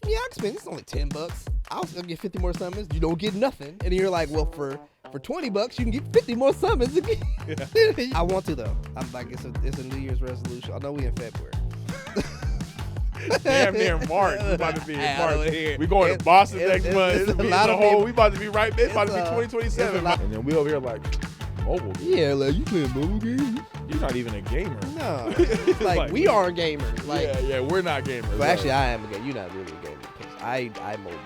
yeah, I can spend. It's only $10. I'll still get 50 more summons. You don't get nothing, and then you're like, well, for $20, you can get 50 more summons again. I want to though. I'm like, it's a New Year's resolution. I know we in February. Damn near March. We about to be in March. We going to Boston next month. We about to be right. It's about to be 2027. And then we over here like mobile. Yeah, like you playing mobile games? You're not even a gamer. No, like we are gamers. Like, yeah, we're not gamers. Well, actually, I am a gamer. You're not really a gamer because I mobile.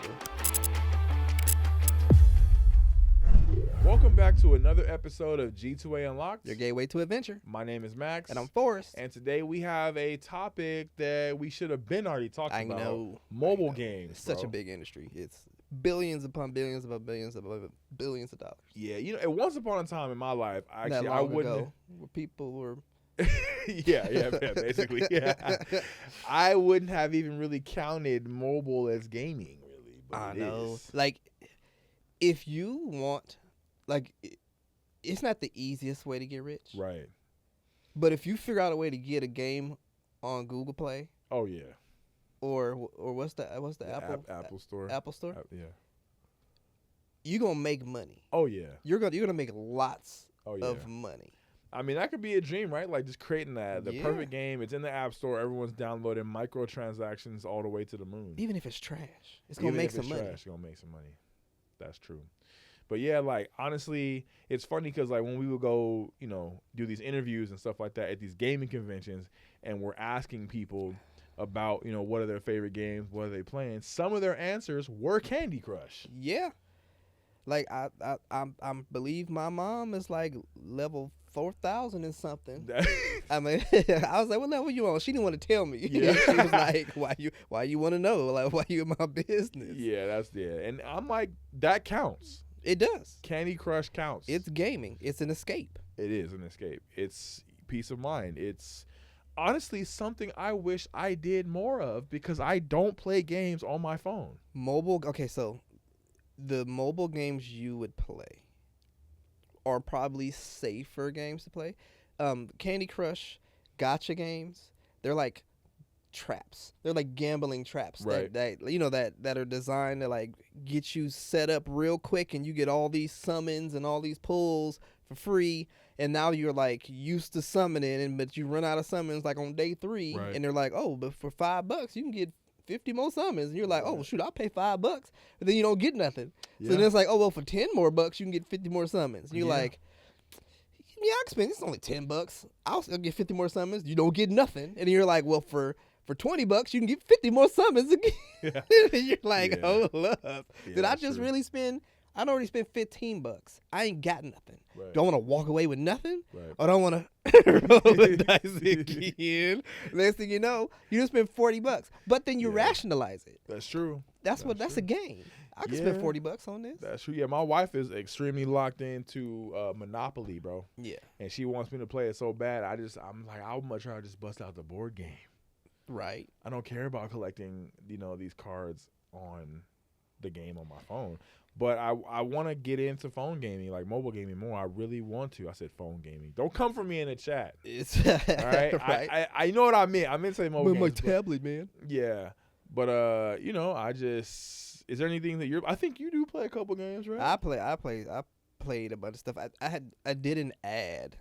Welcome back to another episode of G2A Unlocked. Your gateway to adventure. My name is Max. And I'm Forrest. And today we have a topic that we should have been already talking about. I know. Mobile games. It's such a big industry. It's billions upon billions upon billions upon billions of dollars. Yeah, you know, once upon a time in my life, I wouldn't. Ago, where people were. yeah, basically, yeah. I wouldn't have even really counted mobile as gaming, really. But I know. Like, if you want. Like, it's not the easiest way to get rich. Right. But if you figure out a way to get a game on Google Play. Oh, yeah. Or what's the Apple Store? Apple Store? Yeah. You're going to make money. Oh, yeah. You're gonna make lots of money. I mean, that could be a dream, right? Like, just creating the perfect game. It's in the App Store. Everyone's downloading microtransactions all the way to the moon. Even if it's trash. It's going to make some money. It's going to make some money. That's true. But yeah, like, honestly, it's funny because, like, when we would go, you know, do these interviews and stuff like that at these gaming conventions, and we're asking people about, you know, what are their favorite games, what are they playing, some of their answers were Candy Crush. Yeah. Like, I believe my mom is, like, level 4,000 and something. I mean, I was like, what level you on? She didn't want to tell me. Yeah. She was like, why you want to know? Like, why you in my business? Yeah, and I'm like, that counts. It does. Candy Crush counts. It's gaming. It's an escape. It is an escape. It's peace of mind. It's honestly something I wish I did more of because I don't play games on my phone. Okay, so the mobile games you would play are probably safer games to play. Candy Crush, gacha games, they're like traps. They're like gambling traps, right? That are designed to like get you set up real quick, and you get all these summons and all these pulls for free. And now you're like used to summoning, but you run out of summons like on day 3, right. And they're like, oh, but for $5 you can get 50 more summons, and you're like, oh, well, shoot, I'll pay $5, but then you don't get nothing. Yeah. So then it's like, oh, well, for 10 more bucks you can get 50 more summons. And you're like, yeah, I can spend. It's only $10. I'll still get 50 more summons. You don't get nothing, and then you're like, well, for $20 you can get 50 more summons again. Yeah. You're like, hold up. Yeah, did I just really spend? I already spent $15. I ain't got nothing. Right. Do I want to walk away with nothing? Right. Or do I want to roll the dice again? Next thing you know, you just spent $40. But then you rationalize it. That's true. That's a game. I can spend $40 on this. That's true. Yeah, my wife is extremely locked into Monopoly, bro. Yeah. And she wants me to play it so bad. I'm like, I would much rather just bust out the board game. Right. I don't care about collecting, you know, these cards on the game on my phone. But I want to get into phone gaming, like mobile gaming more. I really want to. I said phone gaming. Don't come for me in the chat. It's all right. Right. I know what I meant. I meant to say mobile games. My tablet, man. Yeah. But you know, is there anything that I think you do play a couple games, right? I played a bunch of stuff. I did an ad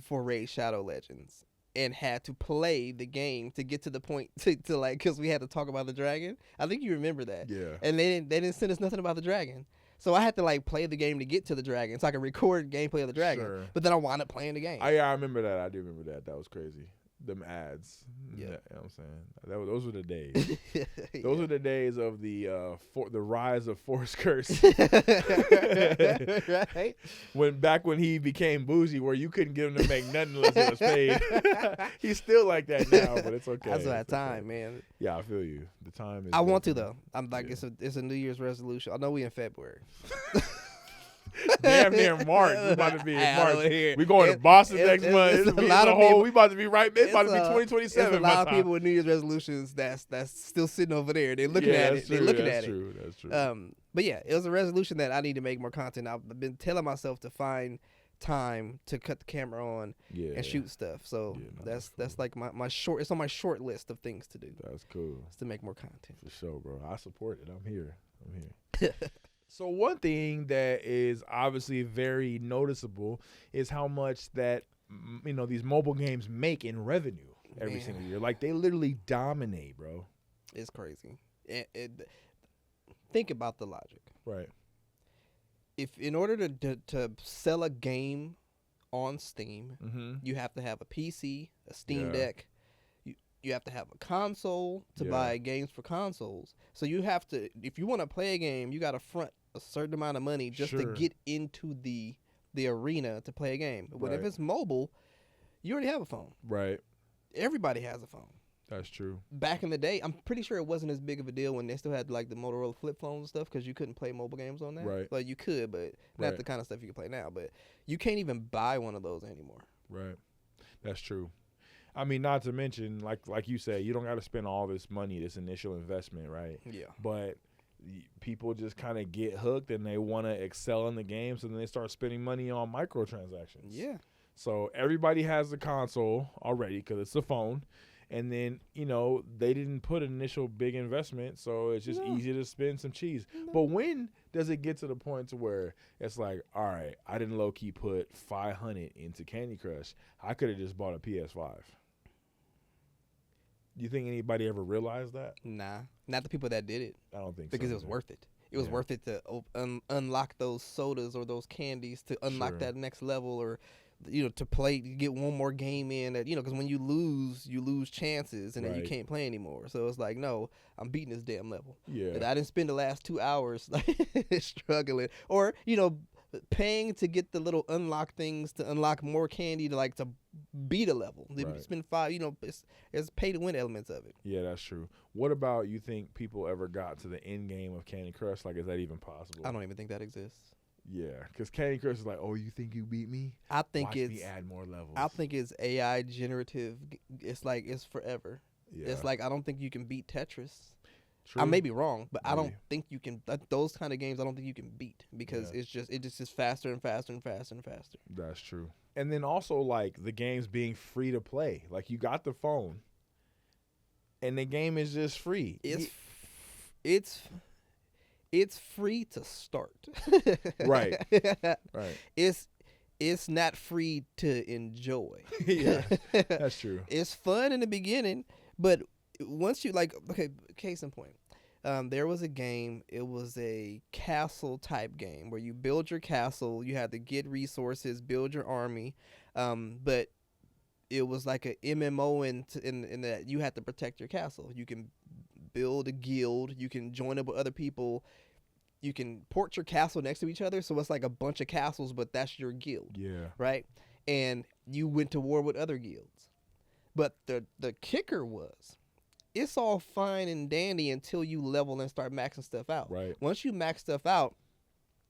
for Raid Shadow Legends and had to play the game to get to the point to like, because we had to talk about the dragon. I think you remember that. Yeah. And they didn't send us nothing about the dragon. So I had to like play the game to get to the dragon so I could record gameplay of the dragon. Sure. But then I wound up playing the game. I remember that. I do remember that. That was crazy. Them ads. Yeah. You know what I'm saying? Those were the days. Those were the days of the rise of Forrest Curse. Right? When he became bougie, where you couldn't get him to make nothing unless it was paid. He's still like that now, but it's okay. That's that time, man. Yeah, I feel you. The time is. I want to though. I'm like, it's a New Year's resolution. I know we in February. Damn near March. We about to be in March. We going to Boston next month. We about to be right. It's about to be 2027. There's a lot of people with New Year's resolutions that's still sitting over there. They're looking at it. They're looking at it. That's true. But yeah, it was a resolution that I need to make more content. I've been telling myself to time to cut the camera on and shoot stuff. So that's like my short. It's on my short list of things to do. That's cool. It's to make more content. For sure, bro. I support it. I'm here. So one thing that is obviously very noticeable is how much that these mobile games make in revenue every single year. Like they literally dominate, bro. It's crazy. Think about the logic. Right. If in order to sell a game on Steam, you have to have a PC, a Steam Deck. You have to have a console to buy games for consoles. So you have to, if you want to play a game, you got to front a certain amount of money just to get into the arena to play a game. But if it's mobile, you already have a phone. Right. Everybody has a phone. That's true. Back in the day, I'm pretty sure it wasn't as big of a deal when they still had like the Motorola flip phones and stuff because you couldn't play mobile games on that. Right. Well, you could, but not the kind of stuff you can play now. But you can't even buy one of those anymore. Right. That's true. I mean, not to mention, like you said, you don't got to spend all this money, this initial investment, right? Yeah. But people just kind of get hooked and they want to excel in the games, and then they start spending money on microtransactions. Yeah. So everybody has the console already because it's a phone. And then, they didn't put an initial big investment, so it's just easy to spend some cheese. But when does it get to the point to where it's like, all right, I didn't low-key put $500 into Candy Crush. I could have just bought a PS5. Do you think anybody ever realized that? Nah, not the people that did it. I don't think so. Because it was worth it. It was worth it to unlock those sodas or those candies to unlock that next level, or to play, to get one more game in. That because when you lose chances, and then you can't play anymore. So it's like, no, I'm beating this damn level. Yeah. And I didn't spend the last 2 hours struggling, or paying to get the little unlock things to unlock more candy to beat a level. Right. Spend $5. It's pay to win elements of it. Yeah, that's true. What about, you think people ever got to the end game of Candy Crush? Like, is that even possible? I don't even think that exists. Yeah, because Candy Crush is like, oh, you think you beat me? I think Watch me add more levels. I think it's AI generative. It's like it's forever. Yeah. It's like I don't think you can beat Tetris. True. I may be wrong, but I don't think you can. Those kind of games, I don't think you can beat because it's just faster and faster and faster and faster. That's true. And then also like the games being free to play. Like you got the phone, and the game is just free. It's free to start. Right. Right. It's not free to enjoy. Yeah, that's true. It's fun in the beginning, but once you case in point, there was a game. It was a castle type game where you build your castle. You had to get resources, build your army, but it was like a MMO in that you had to protect your castle. You can build a guild. You can join up with other people. You can port your castle next to each other, so it's like a bunch of castles, but that's your guild. Yeah. Right? And you went to war with other guilds. But the kicker was, it's all fine and dandy until you level and start maxing stuff out. Right. Once you max stuff out,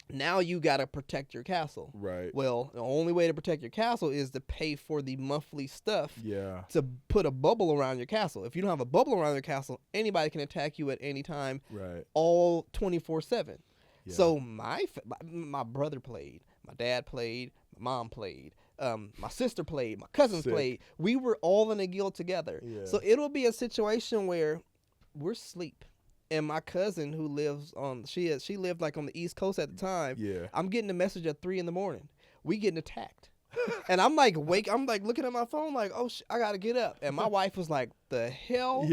now you got to protect your castle. Right. Well, the only way to protect your castle is to pay for the monthly stuff to put a bubble around your castle. If you don't have a bubble around your castle, anybody can attack you at any time, all 24/7. Yeah. So my brother played, my dad played, my mom played, my sister played, my cousins played. We were all in a guild together. Yeah. So it'll be a situation where we're asleep. And my cousin who lives she lived like on the East Coast at the time. Yeah. I'm getting a message at 3 a.m. We getting attacked. And I'm like looking at my phone like, oh, I got to get up. And my wife was like, the hell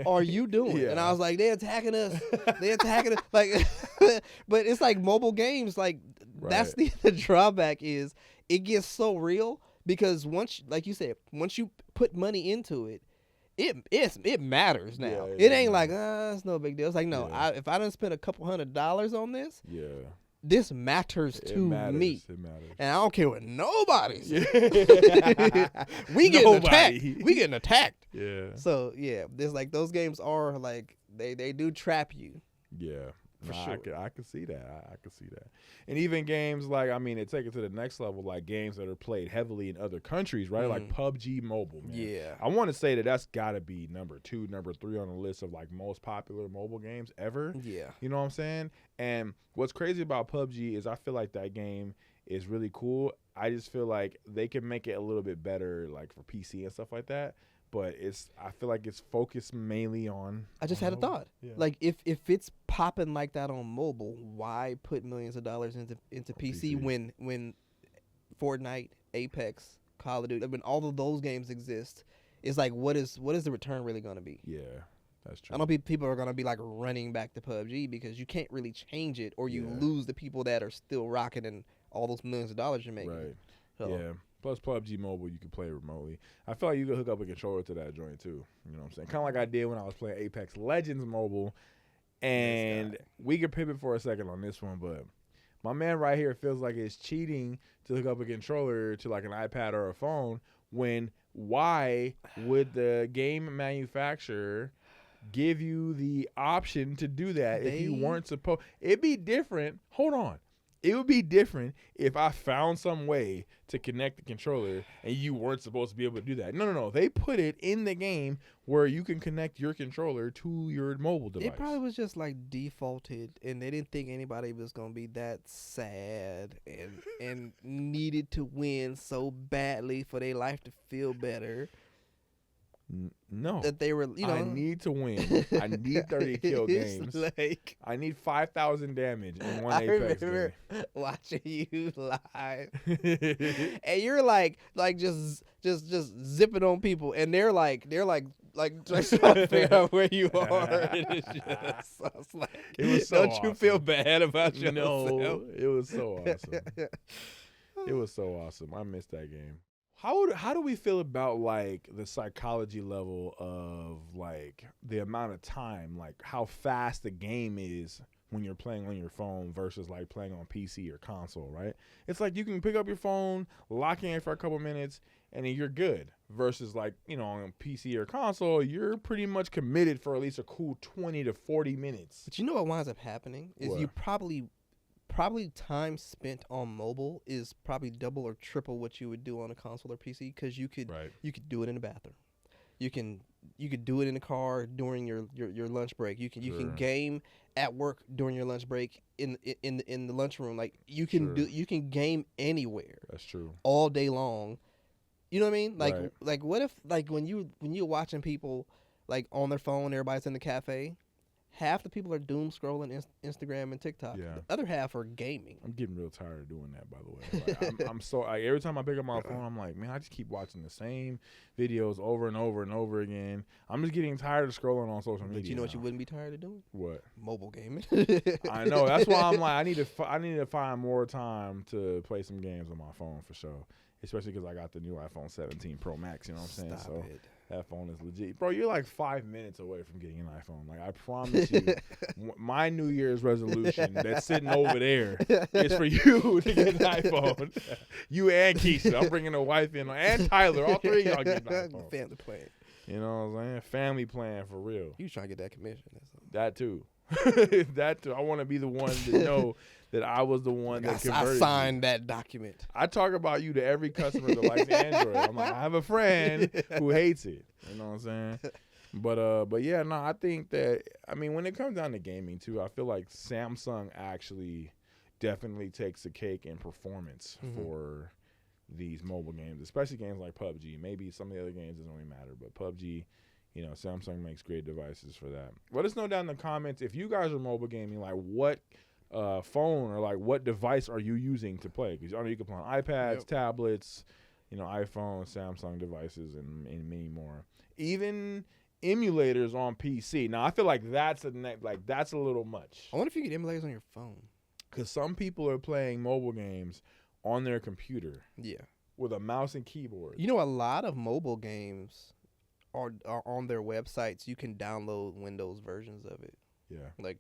are you doing? Yeah. And I was like, they're attacking us. They're attacking us. Like, but it's like mobile games. Like that's the drawback is it gets so real because once, like you said, once you put money into it, it matters now. It ain't like it's no big deal. It's like no, if I done spend a couple $100 on this, this matters to me. It matters, and I don't care what nobody says. We getting attacked. We getting attacked. Yeah. So there's like those games are like they do trap you. Yeah. For sure. I can see that. I can see that. And even games like, I mean, they take it to the next level, like games that are played heavily in other countries, right? Like PUBG Mobile, man. Yeah. I want to say that's got to be number 2, number 3 on the list of like most popular mobile games ever. Yeah. You know what I'm saying? And what's crazy about PUBG is I feel like that game is really cool. I just feel like they can make it a little bit better, like for PC and stuff like that. But I feel like it's focused mainly on. I just had a thought. Yeah. Like if it's popping like that on mobile, why put millions of dollars into PC when Fortnite, Apex, Call of Duty, when all of those games exist? It's like what is the return really going to be? Yeah, that's true. I know people are going to be like running back to PUBG because you can't really change it, or you lose the people that are still rocking and all those millions of dollars you're making. Right. So, yeah. Plus PUBG Mobile, you can play remotely. I feel like you could hook up a controller to that joint too. You know what I'm saying? Kind of like I did when I was playing Apex Legends Mobile. And we could pivot for a second on this one, but my man right here feels like it's cheating to hook up a controller to like an iPad or a phone when why would the game manufacturer give you the option to do that if you weren't supposed? It'd be different. Hold on. It would be different if I found some way to connect the controller and you weren't supposed to be able to do that. No. They put it in the game where you can connect your controller to your mobile device. It probably was just like defaulted, and they didn't think anybody was going to be that sad and needed to win so badly for their life to feel better. No, that they were, I need to win. I need 30 kill games. Like, I need 5,000 damage in one Apex game. Watching you live, and you're like just zipping on people, and they're like just trying to figure out where you are. And it's just, I was like, it was so don't awesome. You feel bad about yourself? No, it was so awesome. It was so awesome. I missed that game. How do we feel about like the psychology level of like the amount of time, like how fast the game is when you're playing on your phone versus like playing on PC or console, right? It's like you can pick up your phone, lock in for a couple minutes, and then you're good. Versus like, on PC or console, you're pretty much committed for at least a cool 20 to 40 minutes. But you know what winds up happening is what? You probably time spent on mobile is probably double or triple what you would do on a console or PC, because you could do it in the bathroom, you could do it in the car during your lunch break, you can game at work during your lunch break in the lunchroom, like you can game anywhere. That's true. All day long. You know what I mean? Like what if like when you're watching people like on their phone, everybody's in the cafe. Half the people are doom scrolling Instagram and TikTok. Yeah. The other half are gaming. I'm getting real tired of doing that, by the way. Like, I'm so every time I pick up my phone, I'm like, man, I just keep watching the same videos over and over and over again. I'm just getting tired of scrolling on social media. But you know what now. you wouldn't be tired of doing? What? Mobile gaming. I know. That's why I'm like, I need to find more time to play some games on my phone for sure. Especially because I got the new iPhone 17 Pro Max. You know what I'm saying? Stop it. That phone is legit. Bro, you're like 5 minutes away from getting an iPhone. Like, I promise you, my New Year's resolution that's sitting over there is for you to get an iPhone. You and Keisha. I'm bringing the wife in. And Tyler. All three of y'all get an iPhone. Family plan. You know what I'm saying? Family plan for real. You trying to get that commission. That too. That too. I want to be the one to know that I was the one that converted. I signed that document. I talk about you to every customer that likes Android. I'm like, I have a friend who hates it. You know what I'm saying? But yeah, no, I think that, I mean, when it comes down to gaming too, I feel like Samsung actually definitely takes the cake in performance for these mobile games, especially games like PUBG. Maybe some of the other games doesn't really matter, but PUBG, Samsung makes great devices for that. Let us know down in the comments if you guys are mobile gaming, like what phone or like what device are you using to play? Because I know you can play on iPads, tablets, iPhone, Samsung devices, and many more. Even emulators on PC. Now I feel like that's a little much. I wonder if you get emulators on your phone. Because some people are playing mobile games on their computer. Yeah. With a mouse and keyboard. A lot of mobile games are on their websites. You can download Windows versions of it. Yeah. Like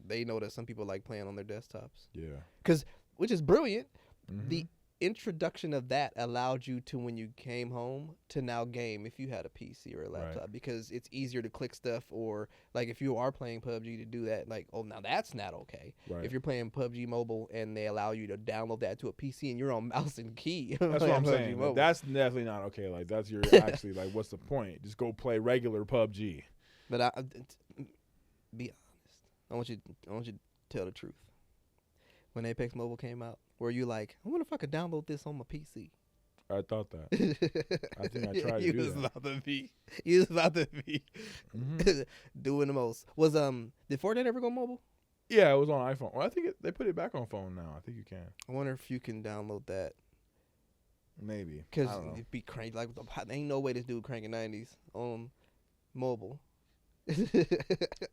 they know that some people like playing on their desktops. Yeah. Which is brilliant. Mm-hmm. The introduction of that allowed you to, when you came home, to now game if you had a PC or a laptop, because it's easier to click stuff, or like if you are playing PUBG to do that, like, oh, now that's not okay. If you're playing PUBG Mobile and they allow you to download that to a PC and you're on mouse and key. That's what I'm saying. Mobile. That's definitely not okay. Like, that's your actually, like, what's the point? Just go play regular PUBG. But be honest. I want you to tell the truth. When Apex Mobile came out, where you like, I wonder if I could download this on my PC. I thought that. I think I tried to do that. You was about to be doing the most. Was did Fortnite ever go mobile? Yeah, it was on iPhone. Well, I think they put it back on phone now. I think you can. I wonder if you can download that. Maybe. Because it'd be crazy. Like, ain't no way this dude cranking 90s on mobile.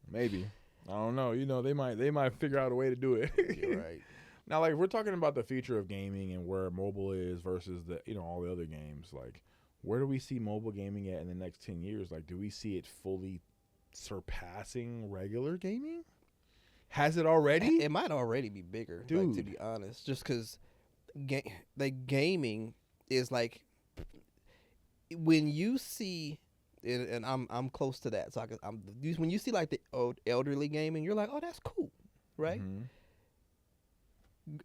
Maybe. I don't know. You know, they might figure out a way to do it. You're right. Now, like, we're talking about the future of gaming and where mobile is versus all the other games. Like, where do we see mobile gaming at in the next 10 years? Like, do we see it fully surpassing regular gaming? Has it already? It might already be bigger, dude. Like, to be honest. Just because gaming is like, when you see, and I'm close to that. So when you see like the elderly gaming, you're like, oh, that's cool, right? Mm-hmm.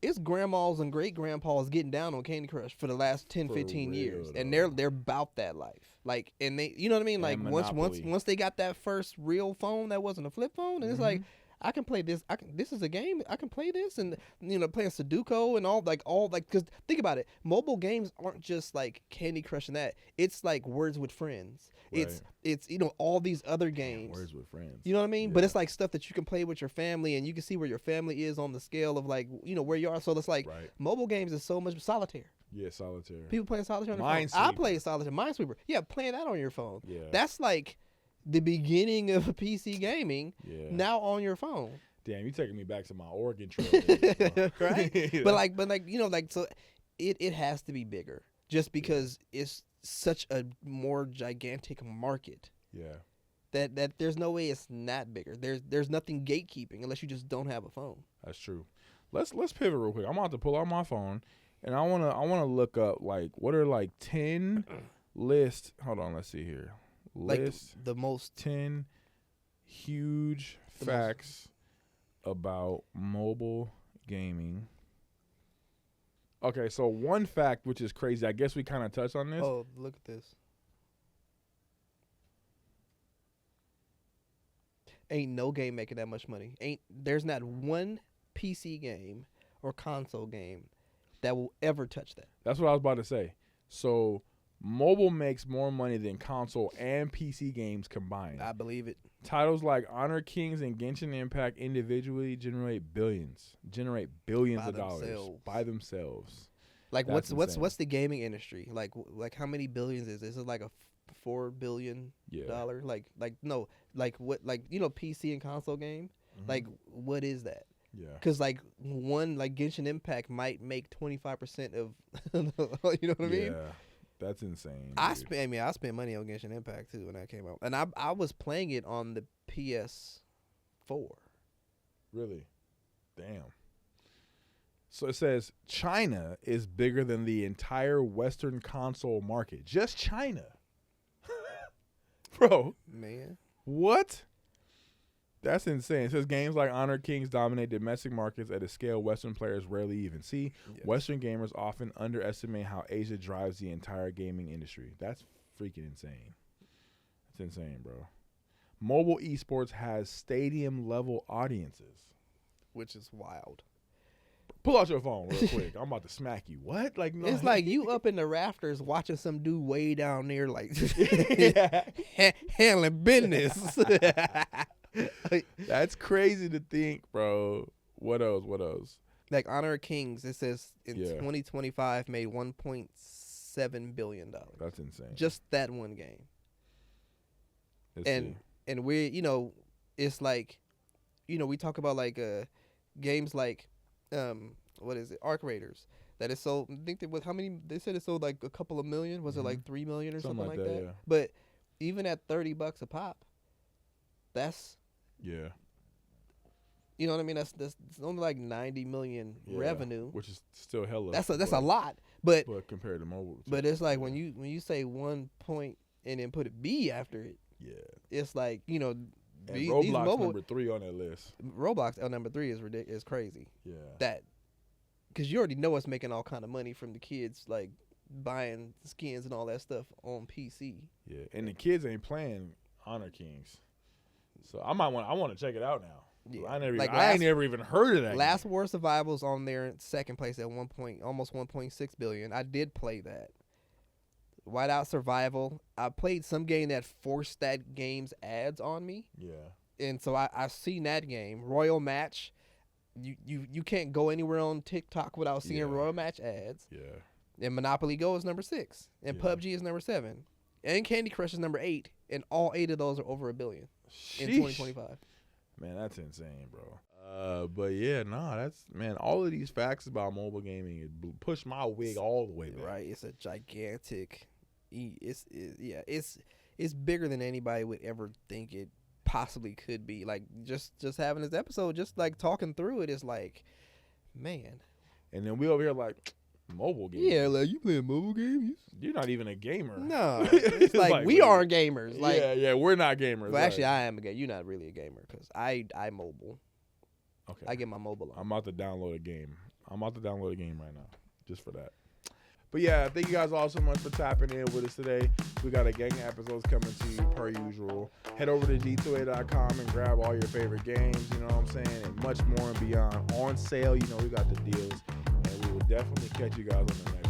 It's grandmas and great grandpas getting down on Candy Crush for the last 10, 15 years, and they're about that life. Like, and they, you know what I mean? Like, once they got that first real phone that wasn't a flip phone, and it's like, I can play this. This is a game. I can play this, and playing Sudoku and all. Because think about it, mobile games aren't just like Candy Crush and that. It's like Words with Friends. Right. It's all these other games. Words with Friends. You know what I mean? Yeah. But it's like stuff that you can play with your family, and you can see where your family is on the scale of like where you are. So it's like mobile games is so much solitaire. Yeah, solitaire. People playing solitaire on their phone. I play solitaire. Minesweeper. Yeah, playing that on your phone. Yeah, that's like the beginning of PC gaming. Yeah. Now on your phone. Damn, you taking me back to my Oregon Trail days, right? But so it has to be bigger just because it's such a more gigantic market. Yeah. That there's no way it's not bigger. There's nothing gatekeeping unless you just don't have a phone. That's true. Let's pivot real quick. I'm about to pull out my phone and I wanna look up like what are like 10 lists. Hold on, let's see here. List like the most 10 huge facts about mobile gaming. Okay, so one fact which is crazy, I guess we kind of touched on this. Oh, look at this. Ain't no game making that much money. There's not one PC game or console game that will ever touch that. That's what I was about to say. So mobile makes more money than console and PC games combined. I believe it. Titles like Honor Kings and Genshin Impact individually generate billions of dollars by themselves. Like what's the gaming industry? Like how many billions is this? Is it like a $4 billion? PC and console game? Mm-hmm. Like what is that? Yeah. Because like one like Genshin Impact might make 25% of you know what I mean? Yeah. That's insane. I spent money on Genshin Impact too when that came out, and I was playing it on the PS4. Really? Damn. So it says China is bigger than the entire Western console market. Just China, bro. Man, what? That's insane. It says games like Honor Kings dominate domestic markets at a scale Western players rarely even see. Yes. Western gamers often underestimate how Asia drives the entire gaming industry. That's freaking insane. That's insane, bro. Mobile esports has stadium-level audiences. Which is wild. Pull out your phone real quick. I'm about to smack you. What? Like, no. It's like you up in the rafters watching some dude way down there like handling business. That's crazy to think, bro. What else? Like Honor of Kings, it says in 2025 made $1.7 billion. That's insane. Just that one game. And we, it's like, we talk about like games like what is it? Arc Raiders. That is sold. I think they said it sold like a couple of million. Was it like 3 million or something like that? Yeah. But even at $30 a pop, that's you know what I mean. That's only like 90 million revenue, which is still hella. That's a lot, but compared to mobile. But it's like when you say 1 point and then put a B after it. Yeah, it's like And Roblox mobile, number 3 on that list. Roblox number 3 is ridiculous. Is crazy. Yeah, that because you already know it's making all kind of money from the kids like buying skins and all that stuff on PC. Yeah, and the kids ain't playing Honor Kings. So I want to check it out now. Yeah. I Like never even heard of that. Last War Survival's on there in second place at almost 1.6 billion. I did play that. Whiteout Survival. I played some game that forced that game's ads on me. Yeah. And so I've seen that game. Royal Match. You can't go anywhere on TikTok without seeing Royal Match ads. Yeah. And Monopoly Go is number 6. And PUBG is number 7. And Candy Crush is number 8. And all 8 of those are over $1 billion in 2025. Man, that's insane, bro. But yeah, that's all of these facts about mobile gaming it pushed my wig all the way back. Right, it's a gigantic. It's bigger than anybody would ever think it possibly could be. Like just having this episode, just like talking through it is like, man. And then we over here like mobile games. Yeah, like you playing mobile games? You're not even a gamer. No, it's like we are gamers. Like yeah, we're not gamers. But actually, I am a gamer. You're not really a gamer because I mobile. Okay, I get my mobile on. I'm about to download a game. Right now, just for that. But yeah, thank you guys all so much for tapping in with us today. We got a gang of episodes coming to you per usual. Head over to G2A.com and grab all your favorite games, you know what I'm saying, and much more and beyond. On sale, we got the deals. And we will definitely catch you guys on the next